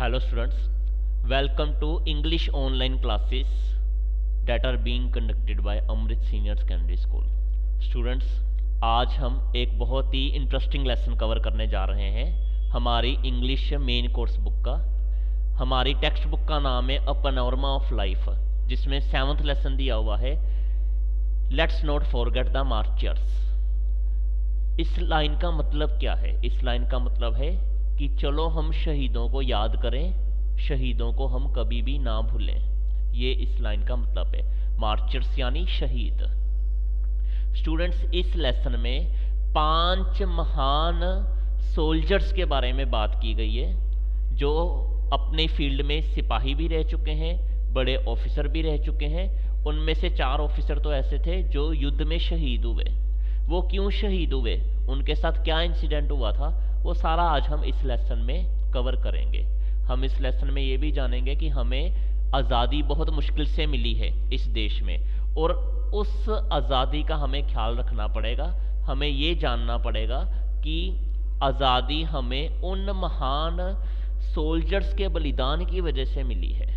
Hello students, welcome to English online classes that are being conducted by Amrit Senior Secondary School. Students, आज हम एक बहुत ही interesting lesson cover करने जा रहे हैं हमारी इंग्लिश मेन कोर्स बुक का। हमारी टेक्स्ट बुक का नाम है अ पैनोरमा ऑफ लाइफ, जिसमें 7th लेसन दिया हुआ है let's not forget the marchers. इस लाइन का मतलब क्या है? इस लाइन का मतलब है कि चलो हम शहीदों को याद करें, शहीदों को हम कभी भी ना भूलें। ये इस लाइन का मतलब है, मार्चर्स यानी शहीद। स्टूडेंट्स, इस लेसन में 5 महान सोल्जर्स के बारे में बात की गई है, जो अपने फील्ड में सिपाही भी रह चुके हैं, बड़े ऑफिसर भी रह चुके हैं। उनमें से 4 ऑफिसर तो ऐसे थे जो युद्ध में शहीद हुए। वो क्यों शहीद हुए, उनके साथ क्या इंसिडेंट हुआ था, वो सारा आज हम इस लेसन में कवर करेंगे। हम इस लेसन में ये भी जानेंगे कि हमें आज़ादी बहुत मुश्किल से मिली है इस देश में, और उस आज़ादी का हमें ख्याल रखना पड़ेगा। हमें ये जानना पड़ेगा कि आज़ादी हमें उन महान सोल्जर्स के बलिदान की वजह से मिली है।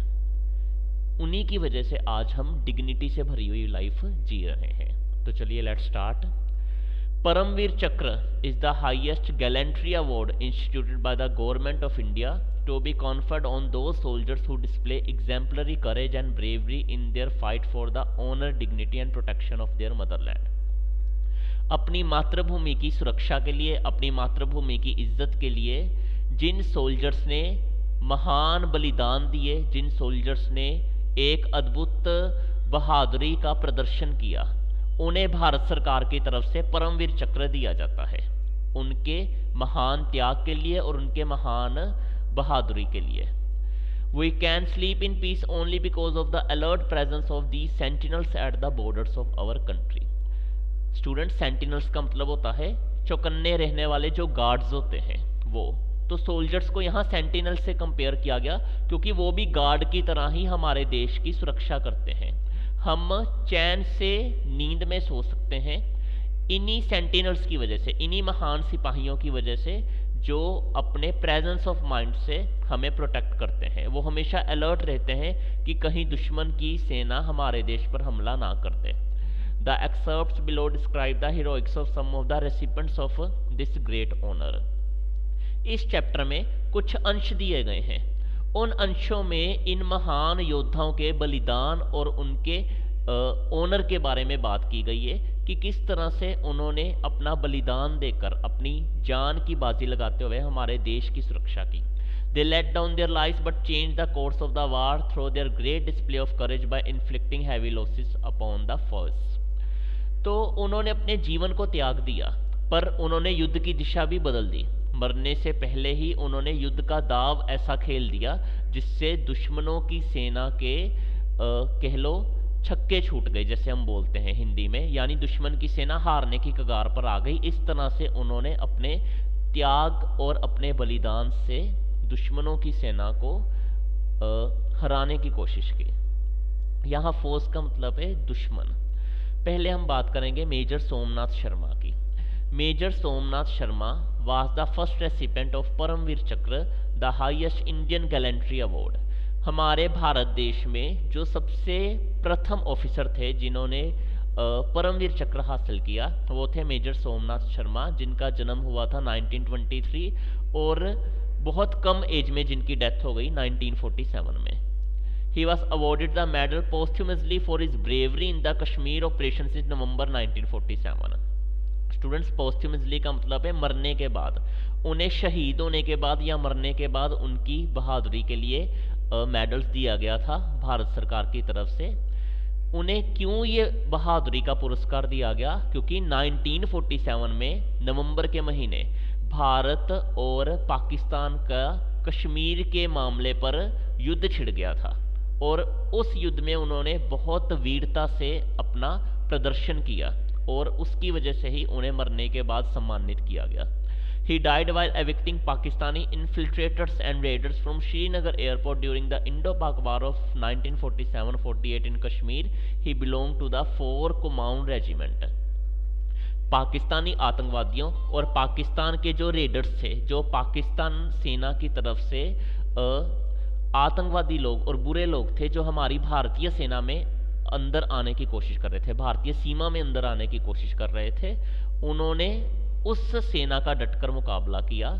उन्हीं की वजह से आज हम डिग्निटी से भरी हुई लाइफ जी रहे हैं। तो चलिए लेट्स स्टार्ट। परमवीर चक्र is the highest gallantry award instituted by the government of India to be conferred on those soldiers who display exemplary courage and bravery in their fight for the honor, dignity and protection of their motherland. अपनी मातृभूमि की सुरक्षा के लिए, अपनी मातृभूमि की इज्जत के लिए जिन सोल्जर्स ने महान बलिदान दिए, जिन सोल्जर्स ने एक अद्भुत बहादुरी का प्रदर्शन किया, उन्हें भारत सरकार की तरफ से परमवीर चक्र दिया जाता है, उनके महान त्याग के लिए और उनके महान बहादुरी के लिए। We can sleep in peace only because of the alert presence of these sentinels at the borders of our country. Student, sentinels का मतलब होता है चौकन्ने रहने वाले जो गार्ड्स होते हैं वो। तो सोल्जर्स को यहाँ सेंटिनल से कंपेयर किया गया क्योंकि वो भी गार्ड की तरह ही हमारे देश की सुरक्षा करते हैं। हम चैन से नींद में सो सकते हैं इन्हीं सेंटिनल्स की वजह से, इन्हीं महान सिपाहियों की वजह से, जो अपने प्रेजेंस ऑफ माइंड से हमें प्रोटेक्ट करते हैं। वो हमेशा अलर्ट रहते हैं कि कहीं दुश्मन की सेना हमारे देश पर हमला ना कर दे। The excerpts below describe the heroics of some of the recipients of this great honour. इस चैप्टर में कुछ अंश दिए गए हैं। उन अंशों में इन महान योद्धाओं के बलिदान और उनके ऑनर के बारे में बात की गई है कि किस तरह से उन्होंने अपना बलिदान देकर, अपनी जान की बाजी लगाते हुए हमारे देश की सुरक्षा की। They let down their lives but changed the course of the war through their great display of courage by inflicting heavy losses upon the foes. तो उन्होंने अपने जीवन को त्याग दिया, पर उन्होंने युद्ध की दिशा भी बदल दी। मरने से पहले ही उन्होंने युद्ध का दाव ऐसा खेल दिया जिससे दुश्मनों की सेना के कह लो छक्के छूट गए, जैसे हम बोलते हैं हिंदी में, यानी दुश्मन की सेना हारने की कगार पर आ गई। इस तरह से उन्होंने अपने त्याग और अपने बलिदान से दुश्मनों की सेना को हराने की कोशिश की। यहाँ फोर्स का मतलब है दुश्मन। पहले हम बात करेंगे मेजर सोमनाथ शर्मा की। Major Somnath Sharma was the first recipient of Paramvir Chakra, the highest Indian gallantry award. हमारे भारत देश में जो सबसे प्रथम ऑफिसर थे जिन्होंने परमवीर चक्र हासिल किया, वो थे मेजर सोमनाथ शर्मा, जिनका जन्म हुआ था 1923 और बहुत कम एज में जिनकी डेथ हो गई 1947 में। He was awarded the medal posthumously for his bravery in the Kashmir operations in November 1947. Students, पोस्ट्यूमसली का मतलब है मरने के बाद, उन्हें शहीद होने के बाद या मरने के बाद उनकी बहादुरी के लिए मेडल्स दिया गया था भारत सरकार की तरफ से। उन्हें क्यों ये बहादुरी का पुरस्कार दिया गया? क्योंकि 1947 में नवंबर के महीने भारत और पाकिस्तान का कश्मीर के मामले पर युद्ध छिड़ गया था और उस युद्ध में उन्होंने बहुत वीरता से अपना प्रदर्शन किया और उसकी वजह से ही उन्हें मरने के बाद सम्मानित किया गया। He died while evicting Pakistani infiltrators and raiders from Srinagar airport during the Indo-Pak War of 1947-48 in Kashmir. He belonged to the 4 Kumaun Regiment. Pakistani आतंकवादियों और पाकिस्तान के जो रेडर्स थे, जो पाकिस्तान सेना की तरफ से आतंकवादी लोग और बुरे लोग थे जो हमारी भारतीय सेना में अंदर आने की कोशिश कर रहे थे, भारतीय सीमा में अंदर आने की कोशिश कर रहे थे। उन्होंने उस सेना का डटकर मुकाबला किया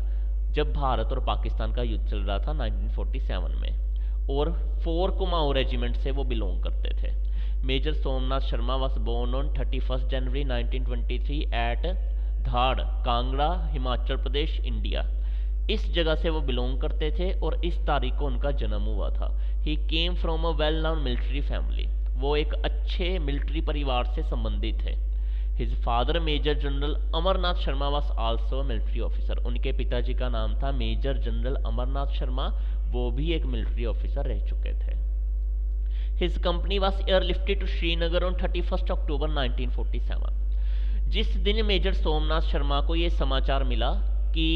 जब भारत और पाकिस्तान का युद्ध चल रहा था 1947 में, और 4 कुमाऊं रेजिमेंट से वो बिलोंग करते थे। Major Somnath Sharma was born on 31 January 1923 at Dhar, Kangra, Himachal Pradesh, India. इस जगह से वो बिलोंग करते थे और इस तारीख को उनका जन्म हुआ था। He came from a well known military family, वो एक अच्छे मिलिट्री परिवार से संबंधित थे। His father major general Amarnath Sharma was also military officer, उनके पिताजी का नाम था मेजर जनरल अमरनाथ शर्मा, वो भी एक मिलिट्री ऑफिसर रह चुके थे। His company was airlifted to Srinagar on 31 October 1947। जिस दिन मेजर सोमनाथ शर्मा को ये समाचार मिला कि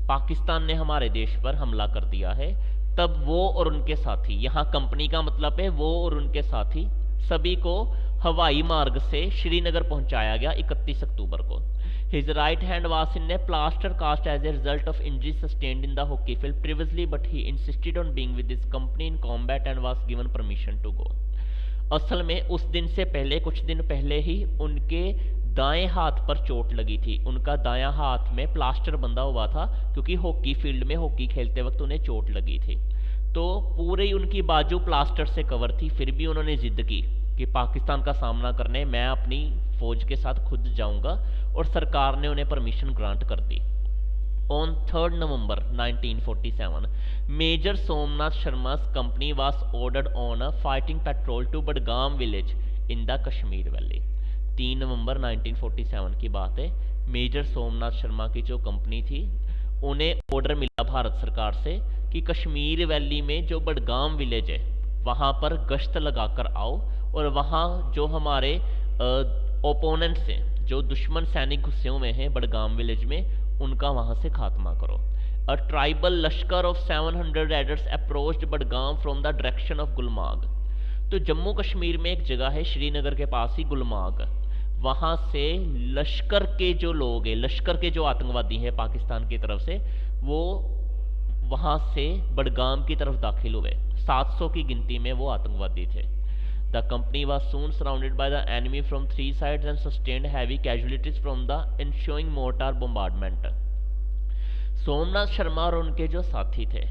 पाकिस्तान ने हमारे देश पर हमला कर दिया है, तब वो और उनके साथी, यहाँ कंपनी का मतलब है वो और उनके साथी, सभी को हवाई मार्ग से श्रीनगर पहुंचाया गया 31 अक्टूबर को। His right hand was in a plaster cast as a result of injury sustained in the hockey field previously, but he insisted on being with his company in combat and was given permission to go. असल में उस दिन से पहले, कुछ दिन पहले ही उनके दाएं हाथ पर चोट लगी थी, उनका दायां हाथ में प्लास्टर बंधा हुआ था क्योंकि हॉकी फील्ड में हॉकी खेलते वक्त उन्हें चोट लगी थी, तो पूरी उनकी बाजू प्लास्टर से कवर थी। फिर भी उन्होंने जिद की कि पाकिस्तान का सामना करने मैं अपनी फौज के साथ खुद जाऊंगा, और सरकार ने उन्हें परमिशन ग्रांट कर दी। ऑन 3 नवंबर 1947 मेजर सोमनाथ शर्मा's company was ordered on a fighting patrol to Budgam village in the Kashmir valley. 3 नवंबर 1947 की बात है। मेजर सोमनाथ शर्मा की जो कंपनी थी, उन्हें ऑर्डर मिला भारत सरकार से कि कश्मीर वैली में जो बडगाम विलेज है वहाँ पर गश्त लगाकर आओ, और वहाँ जो हमारे ओपोनेंट्स हैं, जो दुश्मन सैनिक घुसे हुए हैं बडगाम विलेज में, उनका वहाँ से खात्मा करो। A tribal Lashkar of 700 Riders approached Budgam from the direction of Gulmarg. तो जम्मू कश्मीर में एक जगह है श्रीनगर के पास ही गुलमार्ग, वहाँ से लश्कर के जो लोग हैं, लश्कर के जो आतंकवादी हैं पाकिस्तान की तरफ से, वो वहाँ से बडगाम की तरफ दाखिल हुए। 700 की गिनती में वो आतंकवादी थे। The company was soon surrounded by the enemy from 3 sides and sustained heavy casualties from the ensuing mortar bombardment. Somnath Sharma और उनके जो साथी थे,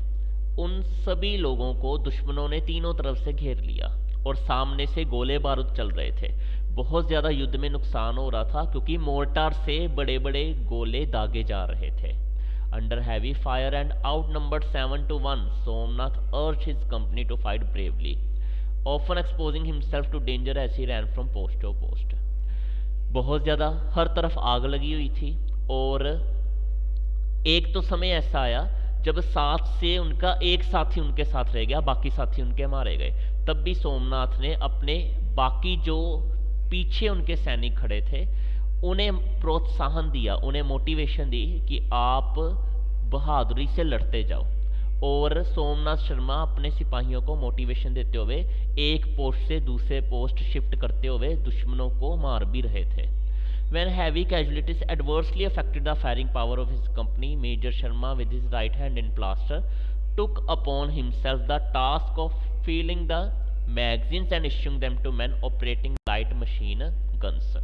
उन सभी लोगों को दुश्मनों ने तीनों तरफ से घेर लिया और सामने से गोले बारूद चल रहे थे। बहुत ज़्यादा युद्ध में नुकसान हो रहा था क्योंकि मोर्टार से बड़े बड़े गोले दागे जा रहे थे। Under heavy fire and outnumbered 7 to 1, Somnath urged his company to fight bravely, often exposing himself to danger as he ran from post to post. बहुत ज़्यादा हर तरफ आग लगी हुई थी, और एक तो समय ऐसा आया जब 7 से उनका एक साथी उनके साथ रह गया, बाकी साथी उनके मारे गए। तब भी सोमनाथ ने अपने बाकी जो पीछे उनके सैनिक खड़े थे उन्हें प्रोत्साहन दिया, उन्हें मोटिवेशन दी कि आप बहादुरी से लड़ते जाओ। और सोमनाथ शर्मा अपने सिपाहियों को मोटिवेशन देते हुए एक पोस्ट से दूसरे पोस्ट शिफ्ट करते हुए दुश्मनों को मार भी रहे थे। When heavy casualties adversely affected the firing power of his company, Major Sharma, with his right hand in plaster, took upon himself the task of filling the magazines and issuing them to men operating light machine guns.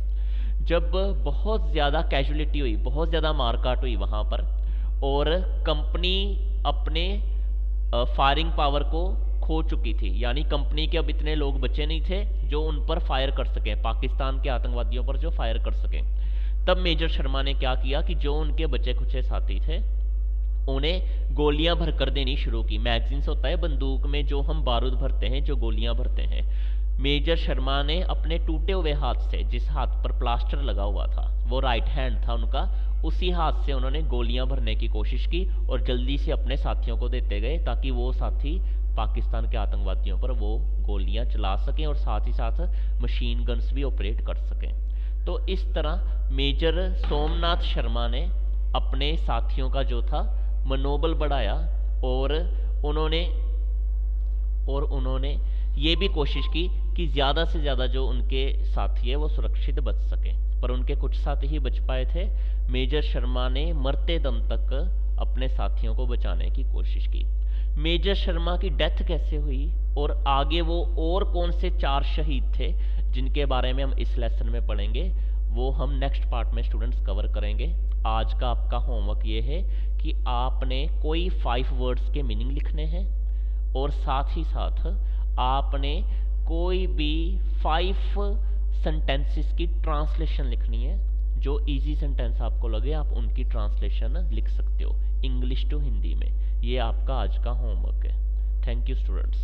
जब बहुत ज़्यादा casualty हुई, बहुत ज़्यादा मारकाट हुई वहाँ पर, और कंपनी अपने फायरिंग पावर को खो चुकी थी, यानी कंपनी के अब इतने लोग बचे नहीं थे जो उन पर फायर कर सकें, पाकिस्तान के आतंकवादियों पर जो फायर कर सकें। तब मेजर शर्मा ने क्या किया कि जो उनके बचे खुचे साथी थे उन्हें गोलियां भरकर देनी शुरू की। मैगजीन्स होता है बंदूक में जो हम बारूद भरते हैं, जो गोलियां भरते हैं। मेजर शर्मा ने अपने टूटे हुए हाथ से, जिस हाथ पर प्लास्टर लगा हुआ था वो राइट हैंड था उनका, उसी हाथ से उन्होंने गोलियां भरने की कोशिश की और जल्दी से अपने साथियों को देते गए ताकि वो साथी पाकिस्तान के आतंकवादियों पर वो गोलियां चला सकें और साथ ही साथ मशीन गन्स भी ऑपरेट कर सकें। तो इस तरह मेजर सोमनाथ शर्मा ने अपने साथियों का जो था मनोबल बढ़ाया और उन्होंने ये भी कोशिश की कि ज़्यादा से ज़्यादा जो उनके साथी है वो सुरक्षित बच सकें, पर उनके कुछ साथी ही बच पाए थे। मेजर शर्मा ने मरते दम तक अपने साथियों को बचाने की कोशिश की। मेजर शर्मा की डेथ कैसे हुई, और आगे वो और कौन से 4 शहीद थे जिनके बारे में हम इस लेसन में पढ़ेंगे, वो हम नेक्स्ट पार्ट में स्टूडेंट्स कवर करेंगे। आज का आपका होमवर्क ये है कि आपने कोई 5 वर्ड्स के मीनिंग लिखने हैं, और साथ ही साथ आपने कोई भी 5 सेंटेंसेस की ट्रांसलेशन लिखनी है। जो इजी सेंटेंस आपको लगे आप उनकी ट्रांसलेशन लिख सकते हो इंग्लिश टू हिंदी में। ये आपका आज का होमवर्क है। Thank you students.